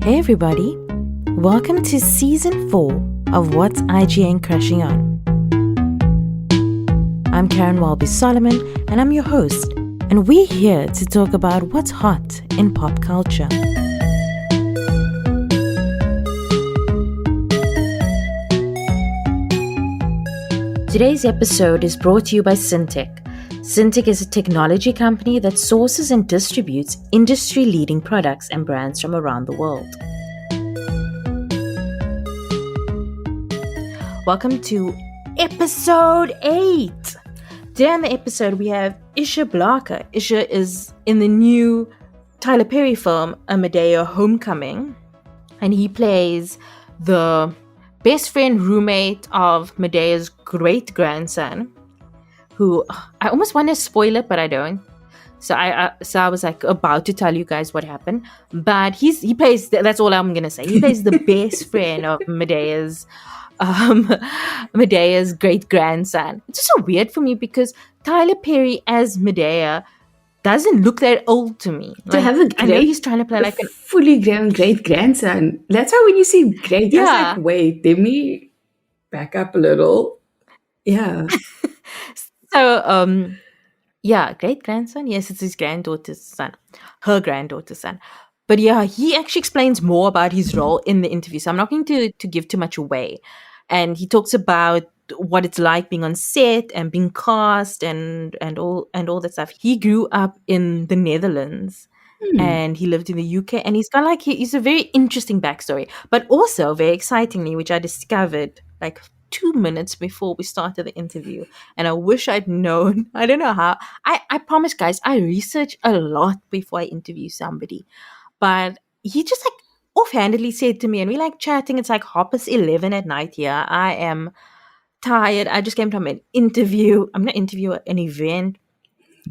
Hey everybody, welcome to Season 4 of What's IGN Crushing On. I'm Karen Walby-Solomon and I'm your host, and we're here to talk about what's hot in pop culture. Today's episode is brought to you by Syntec. Syntec is a technology company that sources and distributes industry-leading products and brands from around the world. Welcome to episode 8. Today on the episode we have Isha Blaaker. Isha is in the new Tyler Perry film, A Madea Homecoming, and he plays the best friend roommate of Medea's great-grandson, who I almost want to spoil it, but I don't. So I was like about to tell you guys what happened, but he plays. That's all I'm gonna say. He plays the best friend of Medea's great grandson. It's just so weird for me because Tyler Perry as Madea doesn't look that old to me. To have I know he's trying to play like a fully grown great grandson. That's why when you see great, I was like, wait, let me back up a little. Yeah. So, great grandson. Yes, it's his granddaughter's son, her granddaughter's son. But yeah, he actually explains more about his role in the interview. So I'm not going to give too much away. And he talks about what it's like being on set and being cast and all that stuff. He grew up in the Netherlands and he lived in the UK, and he's got he's a very interesting backstory, but also very excitingly, which I discovered like 2 minutes before we started the interview, and I wish I'd known. I don't know how. I promise, guys, I research a lot before I interview somebody, but he just offhandedly said to me, and we chatting. It's like 11 at night here. I am tired. I just came from an interview. I'm not interview an event,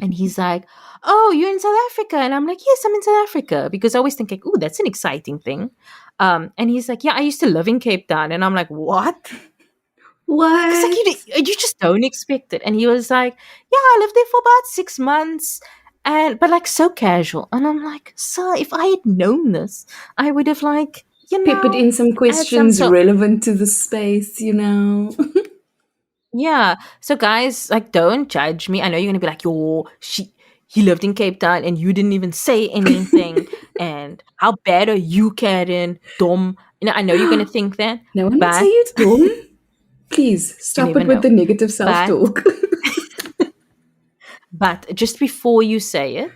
and he's like, "Oh, you're in South Africa?" And I'm like, "Yes, I'm in South Africa," because I always think like, "Oh, that's an exciting thing." And he's like, "Yeah, I used to live in Cape Town," and I'm like, "What?" What? Because you just don't expect it. And he was like, "Yeah, I lived there for about 6 months." But so casual. And I'm like, "Sir, if I had known this, I would have peppered in some questions relevant to the space, Yeah. So guys, don't judge me. I know you're gonna be like, he lived in Cape Town and you didn't even say anything. And how bad are you, Karen? Dumb. I know you're gonna think that. No one would say you're dumb. Please stop it with the negative self-talk. But just before you say it,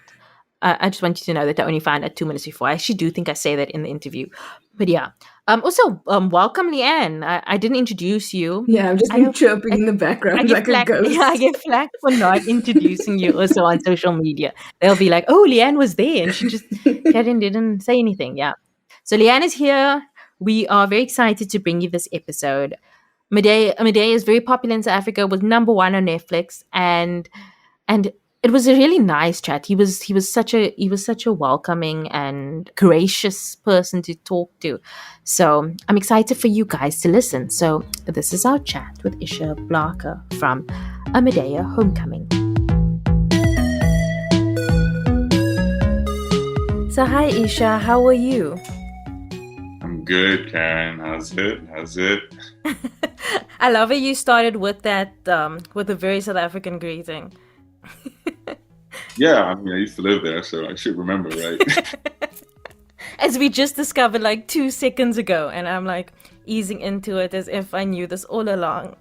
I just want you to know that I only found out 2 minutes before. I actually do think I say that in the interview. But yeah. Also, welcome, Leanne. I didn't introduce you. Yeah, I'm just chirping in the background like a ghost. Yeah, I get flack for not introducing you also on social media. They'll be like, "Oh, Leanne was there," and Karen didn't say anything. Yeah. So Leanne is here. We are very excited to bring you this episode. Madea is very popular in South Africa, was number 1 on Netflix, and it was a really nice chat. He was such a welcoming and gracious person to talk to. So I'm excited for you guys to listen. So this is our chat with Isha Blaaker from A Madea Homecoming. So hi Isha, how are you? I'm good, Karen. How's it? I love how you started with that, with a very South African greeting. Yeah, I used to live there, so I should remember, right? As we just discovered 2 seconds ago, and I'm easing into it as if I knew this all along.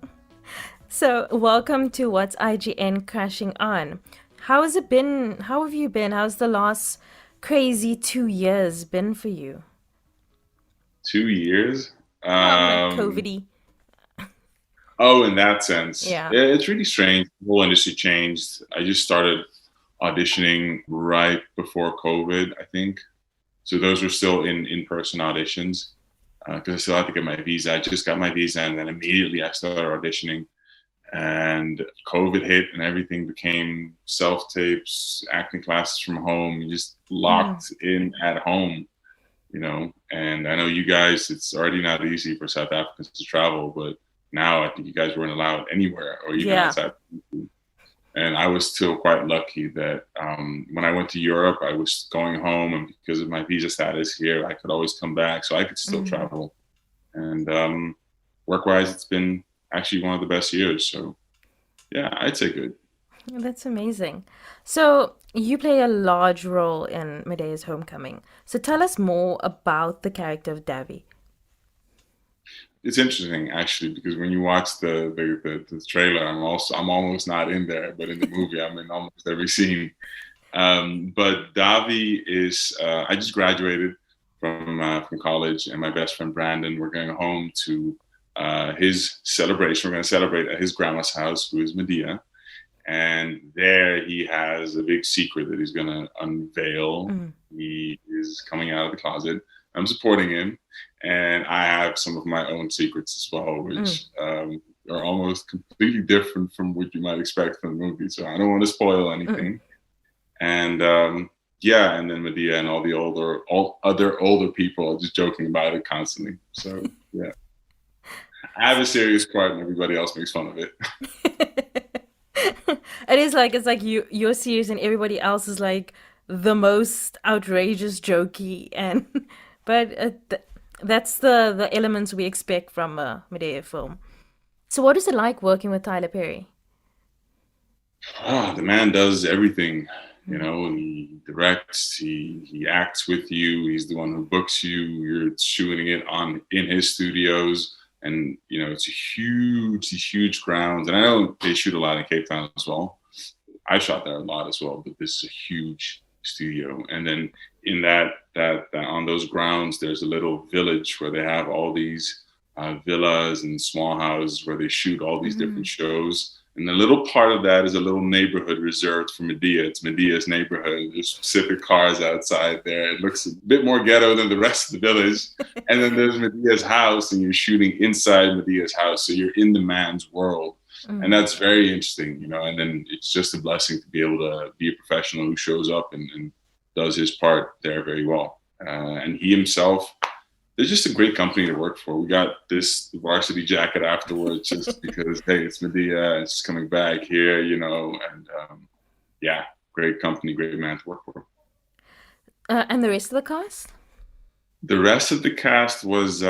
So, welcome to What's IGN Crushing On. How has it been? How have you been? How's the last crazy 2 years been for you? 2 years? COVID-y. Oh, in that sense. Yeah. It's really strange. The whole industry changed. I just started auditioning right before COVID, I think. So those were still in-person auditions because I still had to get my visa. I just got my visa and then immediately I started auditioning. And COVID hit and everything became self-tapes, acting classes from home, just locked in at home, And I know you guys, it's already not easy for South Africans to travel, but now I think you guys weren't allowed anywhere or even outside. And I was still quite lucky that when I went to Europe, I was going home, and because of my visa status here, I could always come back, so I could still travel. And work-wise, it's been actually one of the best years. So yeah, I'd say good. That's amazing. So you play a large role in Medea's Homecoming. So tell us more about the character of Davy. It's interesting actually because when you watch the trailer, I'm almost not in there, but in the movie I'm in almost every scene. But Davi is I just graduated from college, and my best friend Brandon, we're going home to his celebration. We're going to celebrate at his grandma's house, who is Madea, and there he has a big secret that he's going to unveil. He is coming out of the closet. I'm supporting him, and I have some of my own secrets as well, which are almost completely different from what you might expect from the movie. So I don't want to spoil anything. And yeah, and then Madea and all other older people are just joking about it constantly. So yeah, I have a serious part, and everybody else makes fun of it. It's like you're serious and everybody else is like the most outrageous jokey and but that's the elements we expect from a Madea film. So what is it like working with Tyler Perry? The man does everything. You know, he directs, he acts with you. He's the one who books you. You're shooting it in his studios, and you know it's these huge grounds. And I know they shoot a lot in Cape Town as well. I shot there a lot as well, but this is a huge studio. And then in that on those grounds, there's a little village where they have all these villas and small houses where they shoot all these different shows. And the little part of that is a little neighborhood reserved for Madea. It's Medea's neighborhood. There's specific cars outside there. It looks a bit more ghetto than the rest of the village. And then there's Medea's house, and you're shooting inside Medea's house. So you're in the man's world. And that's very interesting, you know, and then it's just a blessing to be able to be a professional who shows up and does his part there very well. And he himself, they're just a great company to work for. We got this varsity jacket afterwards just because, hey, it's Madea, it's coming back here, you know, and yeah, great company, great man to work for. And the rest of the cast? The rest of the cast was,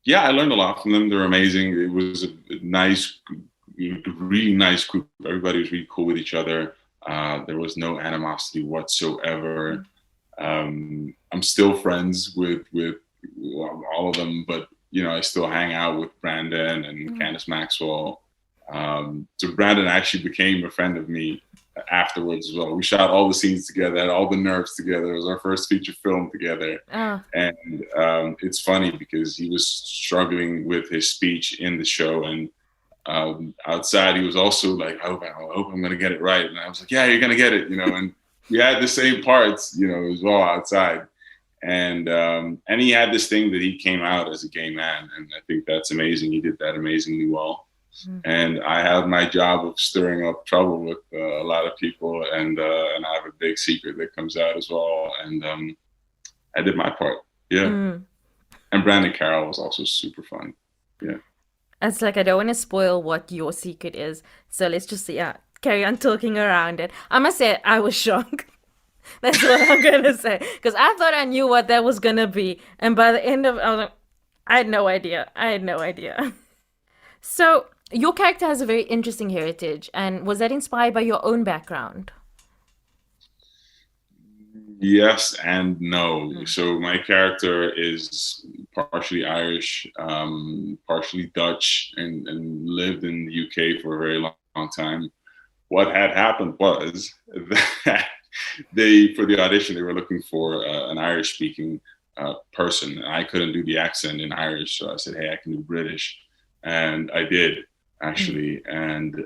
yeah, I learned a lot from them. They're amazing. It was a nice, really nice group. Everybody was really cool with each other. There was no animosity whatsoever. I'm still friends with all of them, but you know, I still hang out with Brandon and Candice Maxwell. So Brandon actually became a friend of me afterwards as well. We shot all the scenes together, had all the nerves together. It was our first feature film together. And it's funny because he was struggling with his speech in the show, and outside he was also like, I hope I'm gonna get it right. And I was like, yeah, you're gonna get it, you know. And we had the same parts, you know, as well outside. And he had this thing that he came out as a gay man, and I think that's amazing. He did that amazingly well. And I have my job of stirring up trouble with a lot of people, and I have a big secret that comes out as well. And I did my part, yeah. And Brandon Carroll was also super fun, yeah. It's like I don't want to spoil what your secret is, so let's just carry on talking around it. I must say I was shocked. That's what I'm gonna say, because I thought I knew what that was gonna be, and by the end of it, I was like, I had no idea. So your character has a very interesting heritage, and was that inspired by your own background? Yes and no. So my character is partially Irish, partially Dutch, and lived in the UK for a very long time. What had happened was that for the audition, they were looking for an Irish-speaking person. And I couldn't do the accent in Irish, so I said, hey, I can do British. And I did, actually. And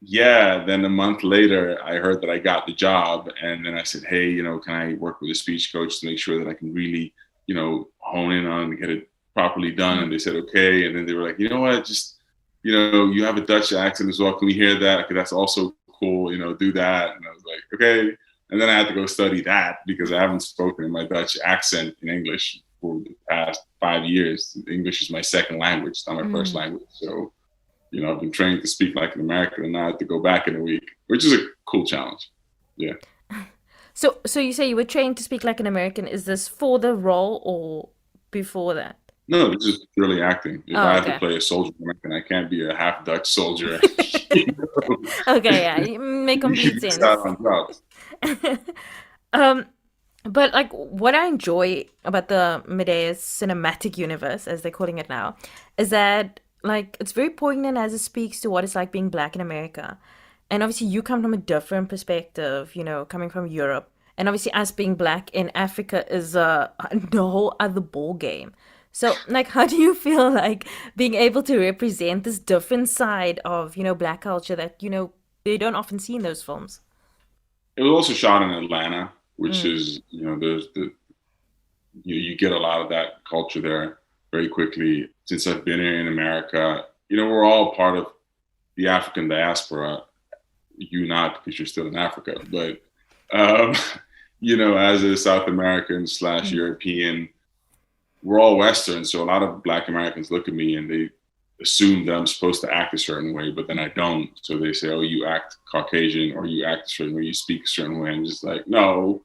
yeah, then a month later, I heard that I got the job. And then I said, hey, you know, can I work with a speech coach to make sure that I can really, you know, hone in on and get it properly done? And they said, okay. And then they were like, you know what, just, you know, you have a Dutch accent as well. Can we hear that? Okay, that's also cool, you know, do that. And I was like, okay. And then I had to go study that because I haven't spoken in my Dutch accent in English for the past 5 years. English is my second language, it's not my first language. So I've been trained to speak like an American, and now I have to go back in a week, which is a cool challenge. Yeah. So you say you were trained to speak like an American. Is this for the role or before that? No, it's just purely acting. If I Oh, have to okay. play a soldier American, I can't be a half Dutch soldier. you know, Okay, yeah, you make you complete miss out sense. on jobs. um, but like what I enjoy about the Medea's cinematic universe, as they're calling it now, is that like it's very poignant as it speaks to what it's like being black in America. And obviously you come from a different perspective, coming from Europe. And obviously us being black in Africa is a whole other ball game. So like how do you feel like being able to represent this different side of, black culture that, they don't often see in those films? It was also shot in Atlanta, which Mm, is, there's you get a lot of that culture there very quickly. Since I've been here in America, we're all part of the African diaspora. You not, because you're still in Africa, but um, as a South American / mm, European, we're all Western. So a lot of Black Americans look at me and they assume that I'm supposed to act a certain way, but then I don't. So they say, "Oh, you act Caucasian, or you act a certain way, you speak a certain way." I'm just like, no,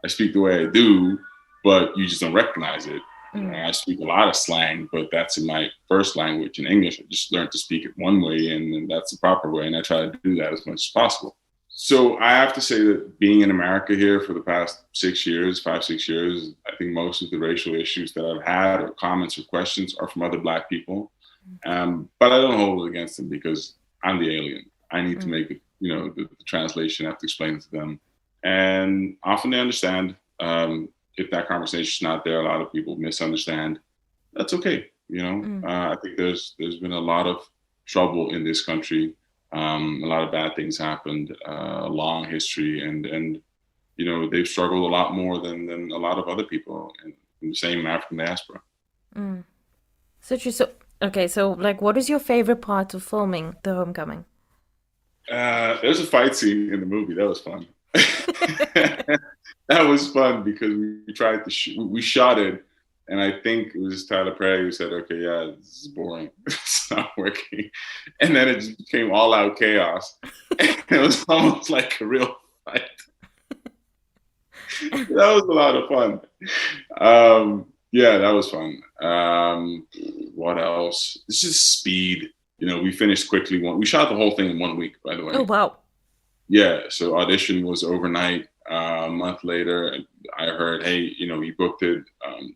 I speak the way I do, but you just don't recognize it. mm, I speak a lot of slang, but that's in my first language in English. I just learned to speak it one way, and that's the proper way, and I try to do that as much as possible. So I have to say that being in America here for the past 6 years, 5, 6 years, I think most of the racial issues that I've had, or comments or questions, are from other Black people. But I don't hold it against them because I'm the alien. I need to mm. make it, the translation. I have to explain it to them, and often they understand. If that conversation is not there, a lot of people misunderstand. That's okay. Mm. I think there's been a lot of trouble in this country. A lot of bad things happened. A long history, and they've struggled a lot more than a lot of other people in the same African diaspora. Mm. So true. So okay, so like what is your favorite part of filming The Homecoming? There's a fight scene in the movie that was fun. That was fun because we tried to we shot it, and I think it was Tyler Perry who said, "Okay, yeah, this is boring. It's not working," and then it just became all out chaos. And it was almost like a real fight. That was a lot of fun. Yeah, that was fun. What else? It's just speed. We finished quickly. We shot the whole thing in 1 week, by the Oh way. wow. Yeah, so audition was overnight. A month later, I heard, "Hey, you booked it.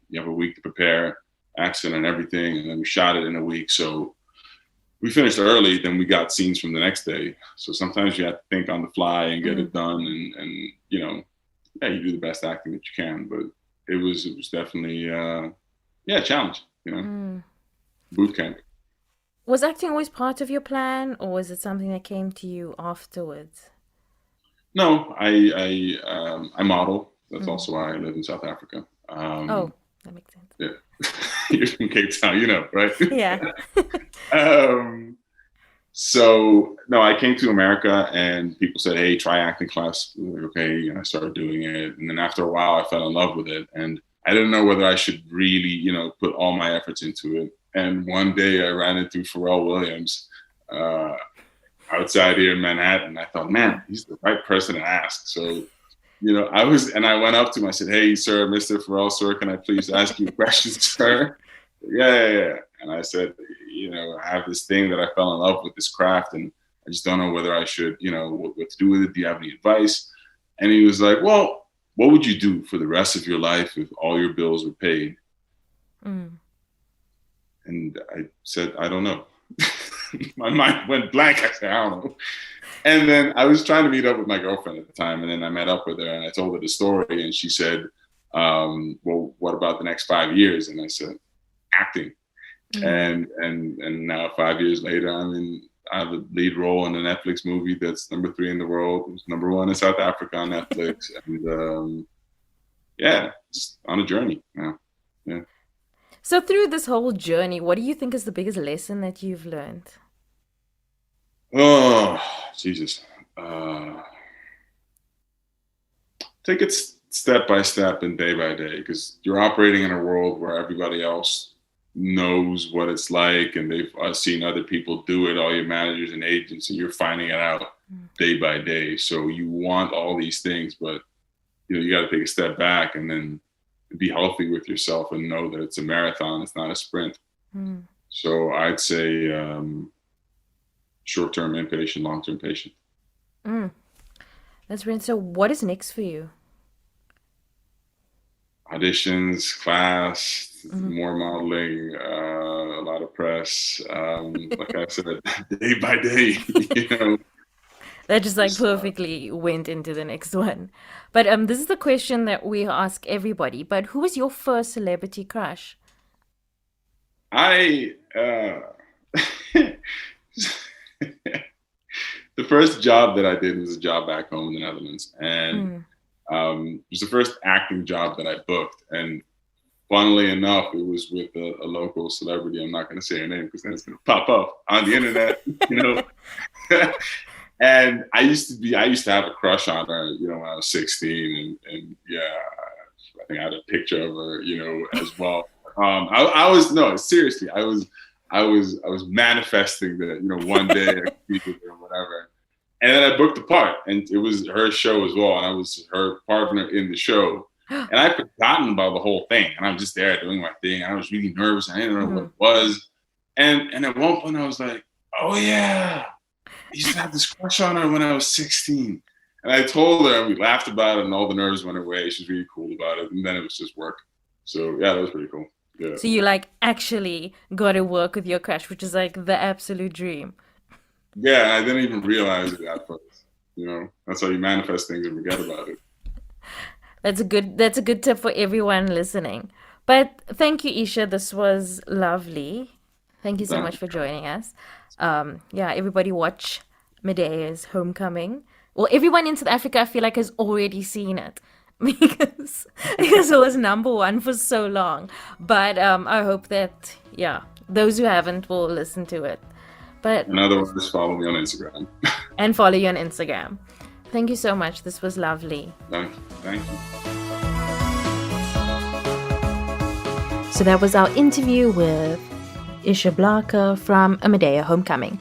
You have a week to prepare, accent and everything," and then we shot it in a week. So we finished early. Then we got scenes from the next day. So sometimes you have to think on the fly and get Mm, it done, and yeah, you do the best acting that you can. But it was definitely a challenge. mm. Boot camp. Was acting always part of your plan, or was it something that came to you afterwards? No, I model. That's Mm. also why I live in South Africa. Oh, that makes sense. Yeah. You're from Cape Town, right? Yeah. um, so no, I came to America and people said, "Hey, try acting class." I was like, okay, and I started doing it. And then after a while, I fell in love with it, and I didn't know whether I should really, put all my efforts into it. And one day, I ran into Pharrell Williams uh, outside here in Manhattan. I thought, man, he's the right person to ask. So I went up to him. I said, "Hey, sir, Mr. Pharrell, sir, can I please ask you a question, sir?" Yeah, yeah, yeah. And I said, "I have this thing that I fell in love with, this craft, and I just don't know whether I should, what to do with it. Do you have any advice?" And he was like, "Well, what would you do for the rest of your life if all your bills were paid?" Mm. And I said, "I don't know." My mind went blank. I said, "I don't know." And then I was trying to meet up with my girlfriend at the time, and then I met up with her and I told her the story, and she said, "Well, what about the next 5 years?" And I said, "Acting." Mm. And now 5 years later, I have a lead role in a Netflix movie that's #3 in the world. It was #1 in South Africa on Netflix, and yeah, just on a journey now. Yeah. So through this whole journey, what do you think is the biggest lesson that you've learned? Oh, Jesus. Uh, Take it step by step and day by day, because you're operating in a world where everybody else knows what it's like, and they've seen other people do it, all your managers and agents, and you're finding it out day by day. So you want all these things, but you got to take a step back and then be healthy with yourself and know that it's a marathon, it's not a sprint. So I'd say short-term impatient, long-term patient. That's brilliant. So what is next for you? Auditions, class, more modeling, a lot of press. Like I said, day by day, That just perfectly went into the next one. But this is the question that we ask everybody. But who was your first celebrity crush? The first job that I did was a job back home in the Netherlands. And it was the first acting job that I booked. And funnily enough, it was with a local celebrity. I'm not going to say her name because then it's going to pop up on the internet, And I used to have a crush on her, when I was 16, and yeah, I think I had a picture of her, as well. I was manifesting that, one day I could speak with her or whatever. And then I booked the part, and it was her show as well, and I was her partner in the show. And I'd forgotten about the whole thing, and I'm just there doing my thing, and I was really nervous, and I didn't know what it was. And at one point I was like, oh yeah, I used to have this crush on her when I was 16. And I told her, and we laughed about it, and all the nerves went away. She was really cool about it, and then it was just work. So yeah, that was pretty cool. Yeah. So you actually got to work with your crush, which is the absolute dream. Yeah, I didn't even realize it at first. That's how you manifest things and forget about it. That's a good tip for everyone listening. But thank you, Isha. This was lovely. Thank you so much for joining us. Everybody watch Madea's Homecoming. Well, everyone in South Africa, I feel has already seen it because it was number one for so long. But I hope that, those who haven't will listen to it. But in other words, follow me on Instagram. And follow you on Instagram. Thank you so much. This was lovely. Thank you. So that was our interview with Isha Blaaker from A Madea Homecoming.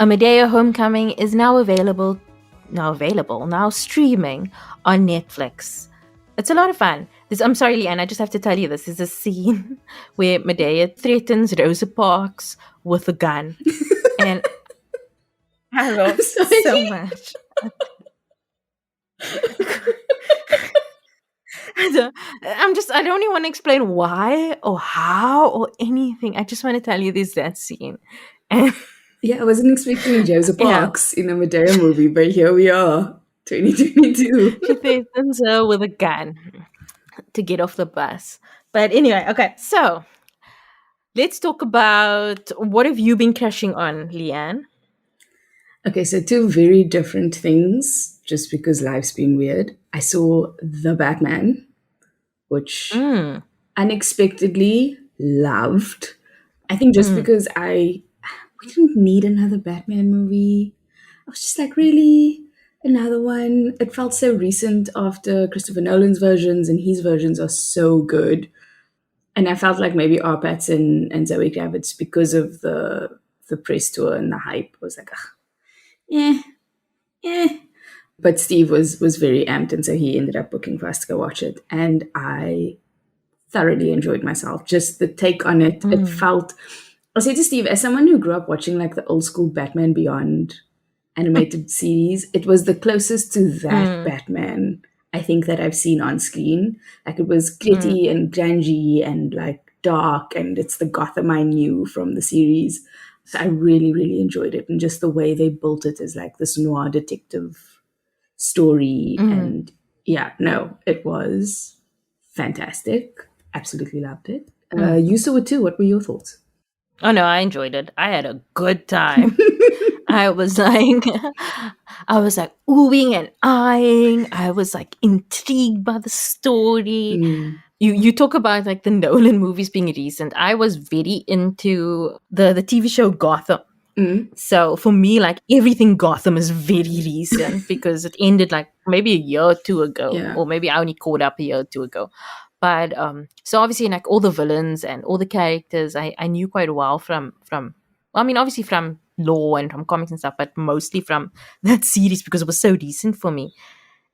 A Madea Homecoming is now streaming on Netflix. It's a lot of fun. I'm sorry, Leanne, I just have to tell you this. There's a scene where Madea threatens Rosa Parks with a gun. And I love so much. I don't even want to explain why or how or anything. I just want to tell you there's that scene. And yeah, I wasn't expecting Rosa Parks in a Madea movie, but here we are, 2022. She threatens her with a gun to get off the bus. But anyway, okay, so let's talk about what have you been crushing on, Leanne? Okay, so two very different things, just because life's been weird. I saw The Batman, which unexpectedly loved. I think just because we didn't need another Batman movie. I was just really? Another one? It felt so recent after Christopher Nolan's versions, and his versions are so good. And I felt like maybe R. Patton and Zoe Kravitz, because of the press tour and the hype, was But Steve was very amped, and so he ended up booking for us to go watch it. And I thoroughly enjoyed myself. Just the take on it. It felt... I'll say to Steve, as someone who grew up watching the old school Batman Beyond animated series, it was the closest to that Batman, I think, that I've seen on screen. It was gritty and grungy and dark, and it's the Gotham I knew from the series. So I really, really enjoyed it. And just the way they built it as this noir detective story. And it was fantastic. Absolutely loved it. You saw it too. What were your thoughts? Oh no, I enjoyed it. I had a good time. I was oohing and eyeing. I was intrigued by the story. You talk about the Nolan movies being recent. I was very into the TV show Gotham. So for me, everything Gotham is very recent because it ended maybe a year or two ago, or maybe I only caught up a year or two ago. But so obviously, like all the villains and all the characters, I knew quite well from well, I mean, obviously from law and from comics and stuff, but mostly from that series because it was so decent for me.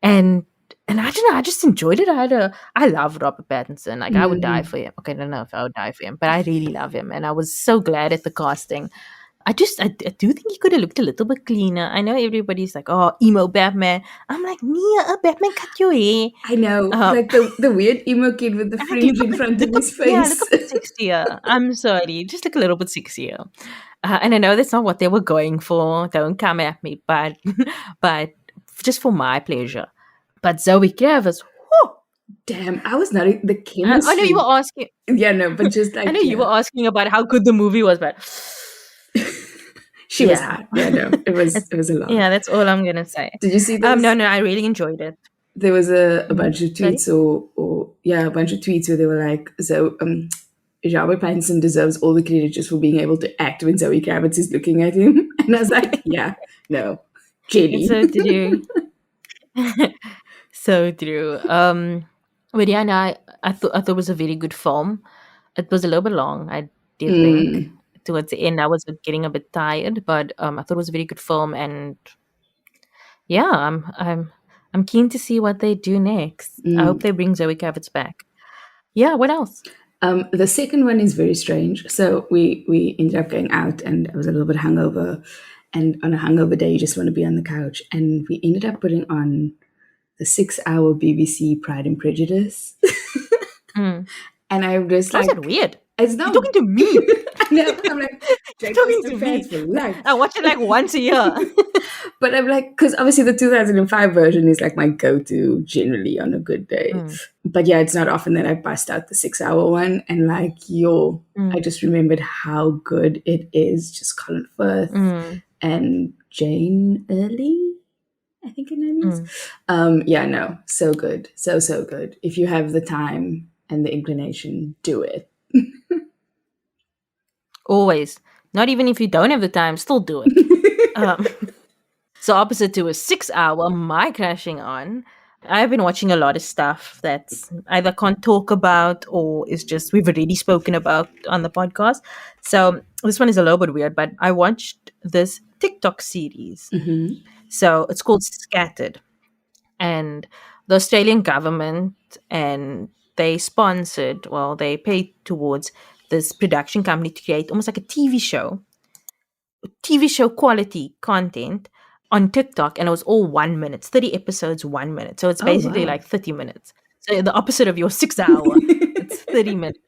And I don't know, I just enjoyed it. I love Robert Pattinson. Like I would die for him. Okay, I don't know if I would die for him, but I really love him, and I was so glad at the casting. I do think he could have looked a little bit cleaner. I know everybody's like, oh, emo Batman. I'm like, Nia, Batman cut your hair. I know, like the weird emo kid with the Like, fringe in front of his yeah, face. look a bit sexier. I'm sorry, just look a little bit sexier. And I know that's not what they were going for. Don't come at me, but but just for my pleasure. But Zoe Kravitz, whew, Damn, I was not the chemistry. I know you were asking. Yeah, no, but just like I know you were asking about how good the movie was, but she was hot. Yeah, no, it was a lot. Yeah, that's all I'm gonna say. Did you see this? No, I really enjoyed it. There was a bunch of tweets a bunch of tweets where they were like, so Robert Pattinson deserves all the credit just for being able to act when Zoe Kravitz is looking at him. And I was like, yeah, no, Jenny. So true. So true. But yeah, no, I thought it was a very good film. It was a little bit long, I did think. Towards the end, I was getting a bit tired, but I thought it was a very good film, and yeah, I'm keen to see what they do next. I hope they bring Zoe Kravitz back. Yeah, what else? The second one is very strange. So we ended up going out, and I was a little bit hungover. And on a hungover day, you just want to be on the couch. And we ended up putting on the 6-hour BBC Pride and Prejudice. And I'm just like, how's that weird? It's not You're talking to me. I'm like, talking to me. for life. I watch it like once a year. But I'm like, because obviously the 2005 version is like my go-to generally on a good day. But yeah, it's not often that I bust out the 6-hour one. And like, I just remembered how good it is. Just Colin Firth and Jane Early, I think her name is. Yeah, no, so good. So good. If you have the time and the inclination, do it. Always. Not even if you don't have the time, still do it. So opposite to a 6-hour, my crashing on, I've been watching a lot of stuff that's either can't talk about or is just we've already spoken about on the podcast. So this one is a little bit weird, but I watched this TikTok series. So it's called Scattered. And the Australian government and they paid towards this production company to create almost like a TV show quality content on TikTok, and it was all 1 minute, 30 episodes, 1 minute. So it's basically like 30 minutes. So the opposite of your 6-hour, it's 30 minutes.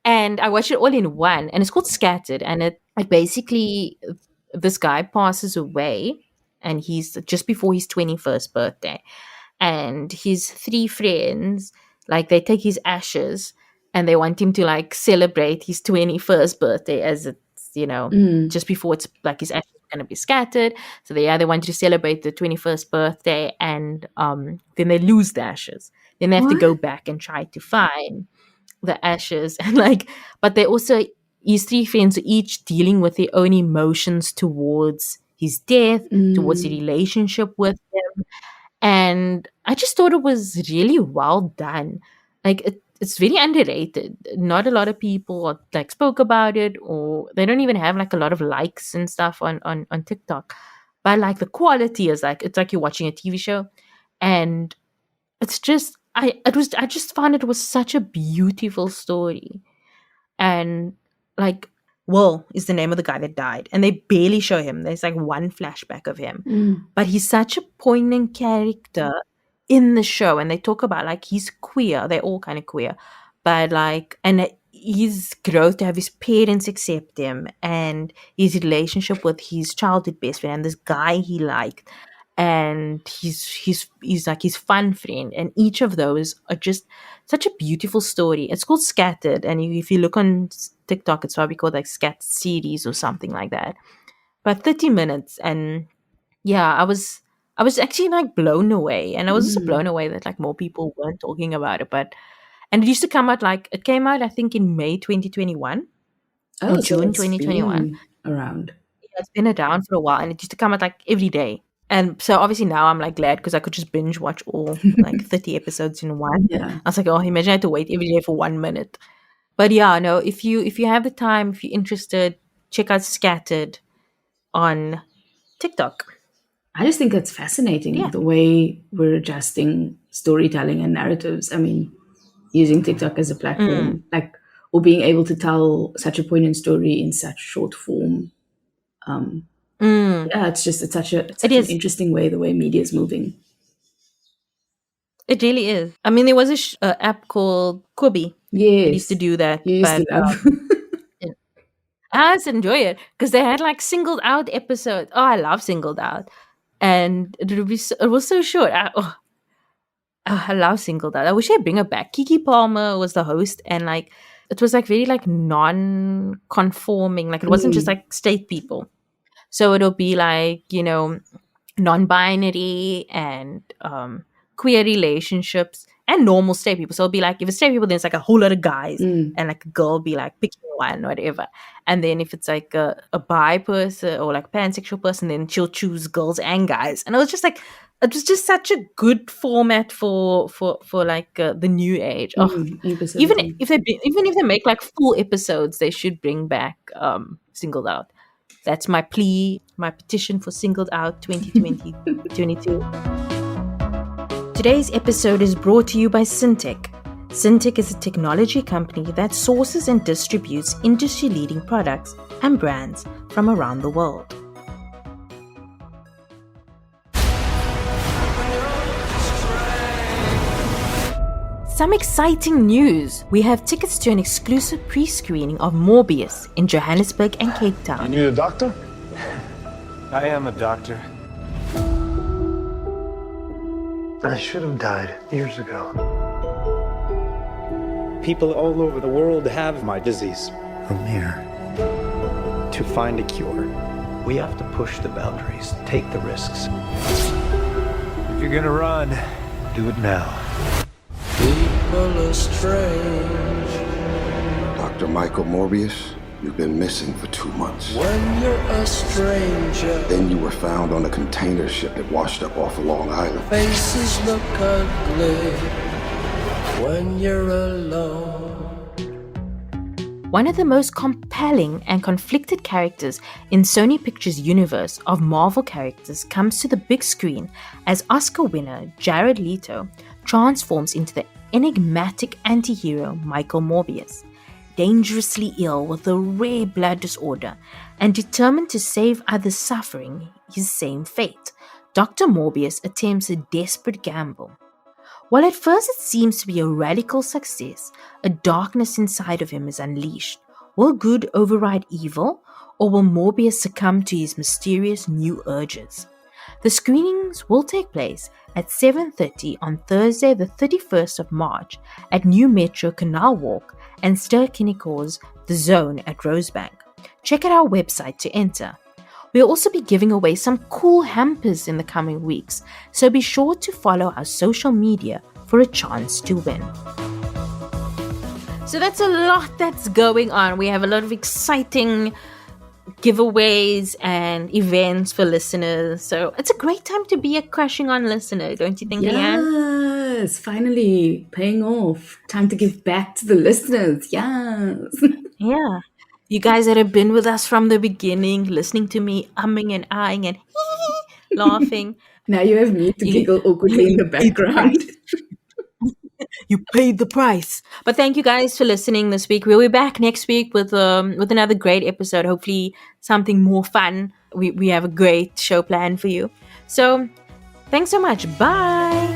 And I watched it all in one, and it's called Scattered. And it basically, this guy passes away, and he's just before his 21st birthday. And his 3 friends, like they take his ashes and they want him to like celebrate his 21st birthday as it's, just before it's like his ashes are going to be scattered. So they want to celebrate the 21st birthday, and then they lose the ashes. Then they have to go back and try to find the ashes. And but they also, his 3 friends are each dealing with their own emotions towards his death, towards the relationship with him. And I just thought it was really well done. Like it's very underrated. Not a lot of people spoke about it, or they don't even have a lot of likes and stuff on TikTok. But the quality is it's like you're watching a TV show, and it's just I just found it was such a beautiful story. And Will is the name of the guy that died, and they barely show him. There's one flashback of him, but he's such a poignant character in the show. And they talk about he's queer. They're all kind of queer, but and his growth to have his parents accept him, and his relationship with his childhood best friend and this guy he liked, and he's like his fun friend. And each of those are just such a beautiful story. It's called Scattered, and if you look on TikTok, it's probably called Scattered series or something like that. But 30 minutes, and yeah, I was actually blown away, and I was also blown away that more people weren't talking about it. And it used to come out it came out I think in May 2021 or June 2021 around. Yeah, it's been around for a while, and it used to come out every day. And so obviously now I'm like glad because I could just binge watch all like 30 episodes in one. Yeah. I was like, oh, imagine I had to wait every day for 1 minute. But yeah, no, if you have the time, if you're interested, check out Scattered on TikTok. I just think it's fascinating Yeah. the way we're adjusting storytelling and narratives. I mean, using TikTok as a platform, like, or being able to tell such a poignant story in such short form. Yeah, it's such an interesting way, the way media is moving. It really is. I mean, there was a app called Quibi. Yes. It used to do that. You used to love. I just enjoy it because they had like singled out episodes. Oh, I love singled out. And it was so short. I love singled out. I wish I'd bring her back. Kiki Palmer was the host, and like it was like very like non-conforming. Like it wasn't just like straight people. So it'll be like, you know, non-binary and queer relationships and normal straight people. So it'll be like, if it's straight people, then it's like a whole lot of guys and like a girl will be like picking one or whatever. And then if it's like a bi person or like pansexual person, then she'll choose girls and guys. And it was just like, it was just such a good format for like the new age. Even if they make like full episodes, they should bring back Singled Out. That's my plea, my petition for Singled Out 2020-22. Today's episode is brought to you by Syntec. Syntec is a technology company that sources and distributes industry-leading products and brands from around the world. Some exciting news. We have tickets to an exclusive pre-screening of Morbius in Johannesburg and Cape Town. You need a doctor? I am a doctor. I should have died years ago. People all over the world have my disease. I'm here To find a cure, we have to push the boundaries, take the risks. If you're gonna run, do it now. People are strange. Dr. Michael Morbius, you've been missing for 2 months. When you're a stranger, Then you were found on a container ship that washed up off of Long Island. faces look ugly. When you're alone, One of the most compelling and conflicted characters in Sony Pictures' universe of Marvel characters comes to the big screen as Oscar winner Jared Leto transforms into the enigmatic anti-hero Michael Morbius. Dangerously ill with a rare blood disorder and determined to save others suffering his same fate, Dr. Morbius attempts a desperate gamble. While at first it seems to be a radical success, a darkness inside of him is unleashed. Will good override evil, or will Morbius succumb to his mysterious new urges? The screenings will take place at 7:30 on Thursday the 31st of March at New Metro Canal Walk and Ster-Kinekors The Zone at Rosebank. Check out our website to enter. We'll also be giving away some cool hampers in the coming weeks, so be sure to follow our social media for a chance to win. So that's a lot that's going on. We have a lot of exciting giveaways and events for listeners. So it's a great time to be a Crushing On listener, don't you think, Leanne? Yes, finally paying off. Time to give back to the listeners. Yes. Yeah. You guys that have been with us from the beginning, listening to me umming and ahhing and laughing. Now you have me to giggle awkwardly in the background. You paid the price. But thank you guys for listening this week. We'll be back next week with another great episode. Hopefully something more fun. We have a great show planned for you. So thanks so much. Bye.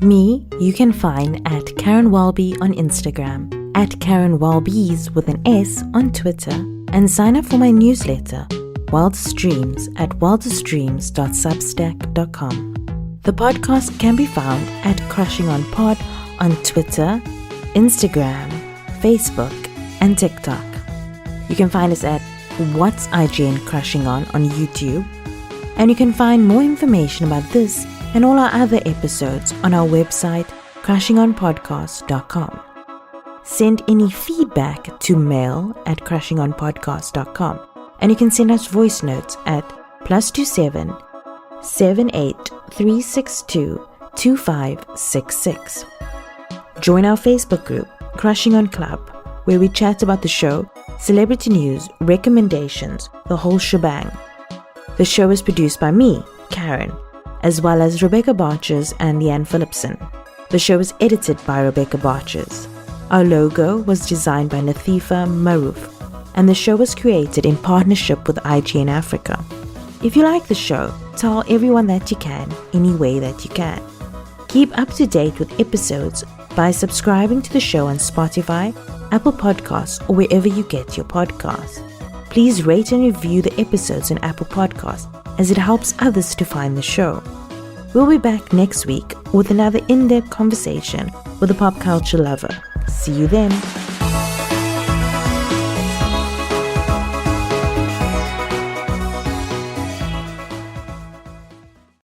Me, you can find at Karen Welby on Instagram, at Karen Welbys with an S on Twitter, and sign up for my newsletter, Wildest Dreams, at wildestdreams.substack.com. The podcast can be found at Crushing On Pod on Twitter, Instagram, Facebook, and TikTok. You can find us at What's IGN Crushing On YouTube, and you can find more information about this and all our other episodes on our website, crushingonpodcast.com. Send any feedback to mail@crushingonpodcast.com, And you can send us voice notes at +27 78 362 2566. Join our Facebook group, Crushing on Club, where we chat about the show, celebrity news, recommendations, the whole shebang. The show is produced by me, Karen, as well as Rebecca Barches and Leanne Phillipson. The show is edited by Rebecca Barches. Our logo was designed by Nathifa Maroof, and the show was created in partnership with IGN Africa. If you like the show, tell everyone that you can, any way that you can. Keep up to date with episodes by subscribing to the show on Spotify, Apple Podcasts, or wherever you get your podcasts. Please rate and review the episodes on Apple Podcasts, as it helps others to find the show. We'll be back next week with another in-depth conversation with a pop culture lover. See you then.